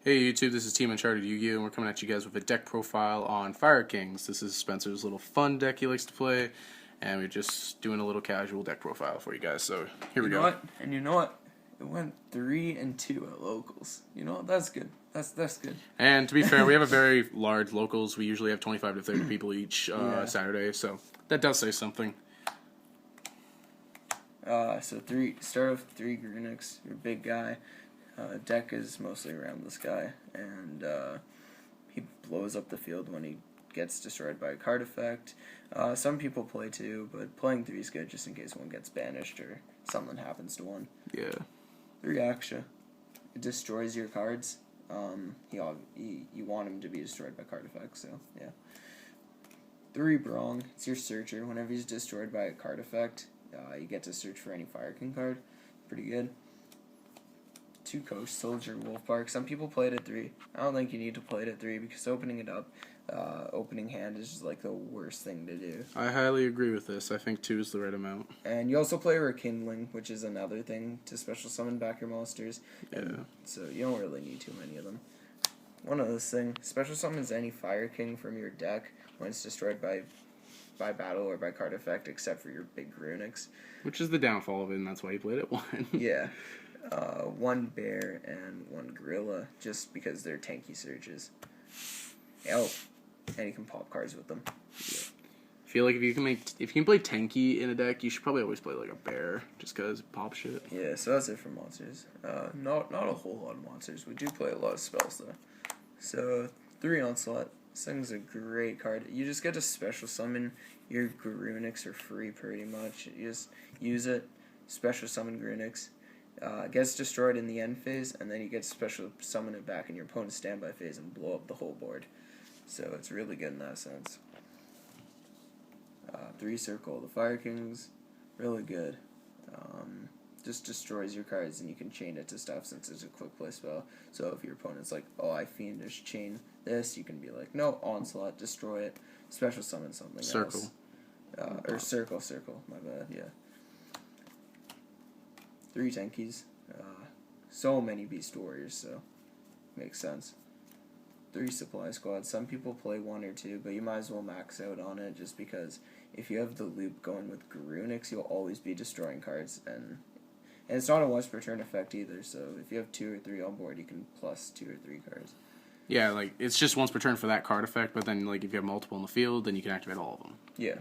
Hey YouTube, this is Team Uncharted Yu-Gi-Oh! And we're coming at you guys with a deck profile on Fire Kings. This is Spencer's little fun deck he likes to play, and we're just doing a little casual deck profile for you guys. So here we go. What? And you know what? It went 3-2 at locals. You know what? That's good. That's good. And to be fair, we have a very large locals. We usually have 25 to 30 people each Saturday, so that does say something. So start off 3 Grunix, your big guy. Deck is mostly around this guy, and he blows up the field when he gets destroyed by a card effect. Some people play 2, but playing 3 is good just in case one gets banished or something happens to one. Yeah. 3 Aksha. It destroys your cards. You want him to be destroyed by card effects, so yeah. 3 Brong. It's your searcher. Whenever he's destroyed by a card effect, you get to search for any Fire King card. Pretty good. 2 Coach Soldier Wolfbark. Some people play it at 3. I don't think you need to play it at 3 because opening it up, opening hand is just like the worst thing to do. I highly agree with this. I think 2 is the right amount. And you also play Rekindling, which is another thing to special summon back your monsters. Yeah. So you don't really need too many of them. One other thing, special summons any Fire King from your deck when it's destroyed by battle or by card effect, except for your big Grunix. Which is the downfall of it, and that's why you played it 1. Yeah. 1 Bear and 1 Gorilla, just because they're tanky searches. Oh, and you can pop cards with them. Yeah. I feel like if you can play tanky in a deck, you should probably always play like a bear, just cause pop shit. Yeah, so that's it for monsters. Not a whole lot of monsters. We do play a lot of spells though. So 3 Onslaught. This thing's a great card. You just get to special summon your Grunix for free pretty much. You just use it, special summon Grunix. Gets destroyed in the end phase, and then you get to special summon it back in your opponent's standby phase and blow up the whole board. So it's really good in that sense. 3 Circle the Fire Kings, really good. Just destroys your cards, and you can chain it to stuff since it's a quick play spell. So if your opponent's like, oh, I fiendish chain this, you can be like, no, Onslaught, destroy it, special summon something else. Or circle, my bad, yeah. 3 Tenkies. So many Beast Warriors, so makes sense. 3 Supply Squad. Some people play 1 or 2, but you might as well max out on it just because if you have the loop going with Grunix, you'll always be destroying cards, and it's not a once per turn effect either, so if you have 2 or 3 on board, you can plus 2 or 3 cards. Yeah, like, it's just once per turn for that card effect, but then, like, if you have multiple in the field, then you can activate all of them. Yeah.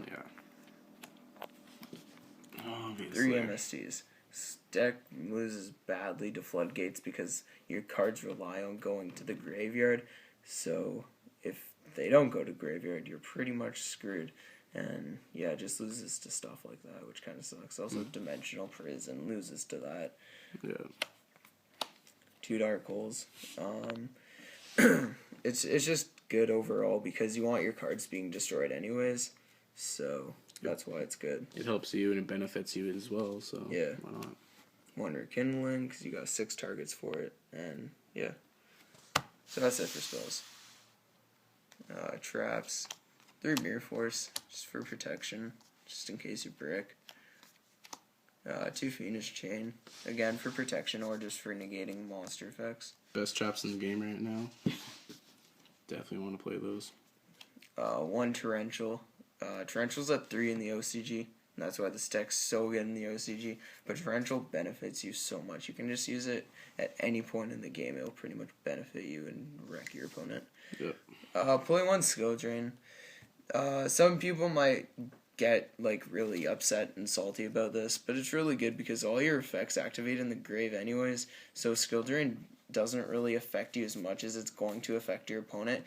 Obviously. 3 MSTs. This deck loses badly to Floodgates because your cards rely on going to the graveyard, so if they don't go to graveyard, you're pretty much screwed. And yeah, it just loses to stuff like that, which kind of sucks. Also, Dimensional Prison loses to that. Yeah. 2 Dark Holes. It's just good overall because you want your cards being destroyed anyways, so that's why it's good. It helps you and it benefits you as well, so yeah. Why not? 1 Rekindling, because you got 6 targets for it, and yeah. So that's it for spells. Traps. 3 Mirror Force, just for protection, just in case you brick. 2 Fiendish Chain, again for protection or just for negating monster effects. Best traps in the game right now. Definitely want to play those. 1 Torrential. Torrential's at 3 in the OCG, and that's why this deck's so good in the OCG. But Torrential benefits you so much. You can just use it at any point in the game. It'll pretty much benefit you and wreck your opponent. Yep. Play 1 Skill Drain. Some people might get like really upset and salty about this, but it's really good because all your effects activate in the grave anyways, so Skill Drain doesn't really affect you as much as it's going to affect your opponent.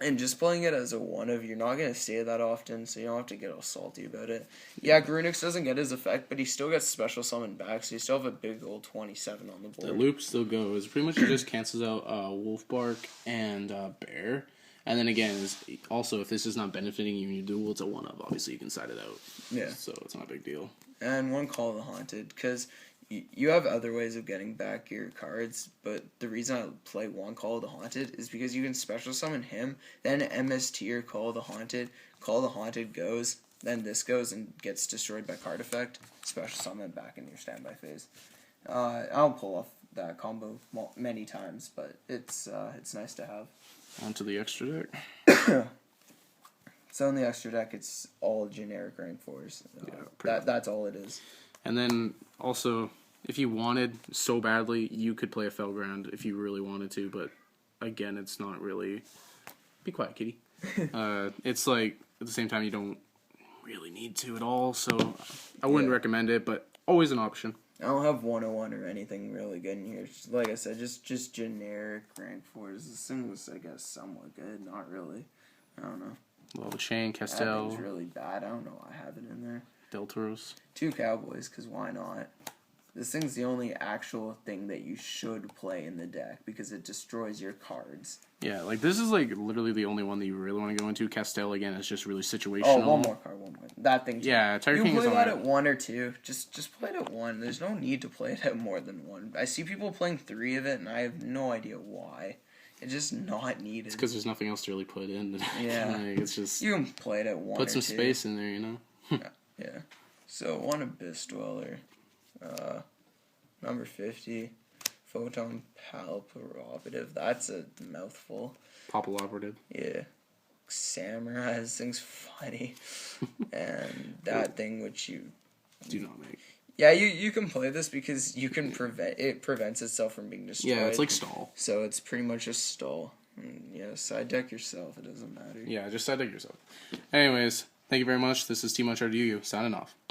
And just playing it as a 1-of, you're not going to see it that often, so you don't have to get all salty about it. Yeah, Grunix doesn't get his effect, but he still gets special summon back, so you still have a big old 27 on the board. The loop still goes. Pretty much it just cancels out Wolfbark and Bear. And then again, also, if this is not benefiting you in your duel, it's a 1-of. Obviously, you can side it out. Yeah. So it's not a big deal. And 1 Call of the Haunted, because you have other ways of getting back your cards, but the reason I play 1 Call of the Haunted is because you can special summon him, then MST or Call of the Haunted goes, then this goes and gets destroyed by card effect, special summon back in your standby phase. I'll pull off that combo many times, but it's nice to have. Onto the extra deck. So in the extra deck, it's all generic rank 4s. That's all it is. And then also, if you wanted so badly, you could play a Felgrand if you really wanted to, but again, it's not really... Be quiet, kitty. It's like, at the same time, you don't really need to at all, so I wouldn't recommend it, but always an option. I don't have 101 or anything really good in here. Like I said, just generic rank 4s. This thing was, I guess, somewhat good. Not really. I don't know. Lava Chain, That Castel, thing's really bad. I don't know why I have it in there. Deltaros. 2 Cowboys, because why not? This thing's the only actual thing that you should play in the deck, because it destroys your cards. Yeah, like, this is, like, literally the only one that you really want to go into. Castel, again, is just really situational. Oh, one more card. That thing, too. Yeah, Tiger King you is play that alright. at 1 or 2. Just play it at 1. There's no need to play it at more than 1. I see people playing 3 of it, and I have no idea why. It's just not needed. It's because there's nothing else to really put in. Yeah. Like, it's just... You can play it at 1 Put or some 2. space in there, you know? Yeah. So, 1 Abyss Dweller. Number 50. Photon Palperative. That's a mouthful. Populoperative. Yeah. Samurai. This thing's funny. And that thing which you... Do not make. Yeah, you can play this because you can prevents itself from being destroyed. Yeah, it's like stall. So it's pretty much a stall. And yeah, side deck yourself. It doesn't matter. Yeah, just side deck yourself. Anyways, thank you very much. This is Team Uncharted Yu-Gi-Oh! Signing off.